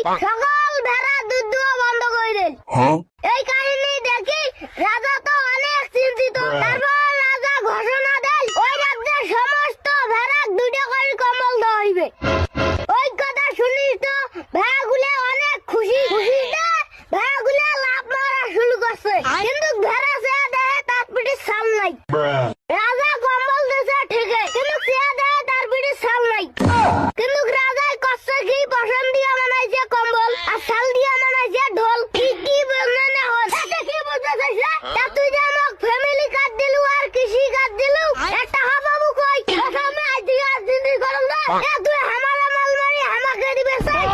সকল ভেড়া দুধ দেওয়া বন্ধ করে দিল। এই কাহিনী দেখি রাজা তো অনেক চিন্তিত। তারপর রাজা ঘোষণা দেয় ওই রাজ্যের সমস্ত ভেড়াক 2টা করে কম্বল দেওয়া হইবে। ওই কথা শুনিস তো ভেড়াগুলো অনেক খুশি। খুশিতে ভেড়াগুলো লাফ মারা শুরু করছে, কিন্তু ভেড়া চেয়ে দেয় তার পিঠে ছাল নাই। রাজা কম্বল দিয়েছে ঠিকই, কিন্তু চেয়ে দেয় তার পিঠে ছাল নাই। কিন্তু রাজাই কষ্ট কি পছন্দ দিয়ে বানাইছে কম্বল আর ছাল দিয়ে বানাইছে ঢোল। কি বুঝলে না হচ্ছে কি বুঝতে চাইছে? তা তুই যে আমাকে ফ্যামিলি কার্ড দিলু আর কৃষি কার্ড দিলু, একটা হাবাবু কই প্রথমে আইডিয়া দিদি করল না। তুই আমারে মাল মারি আমাকে দিবে স্যার।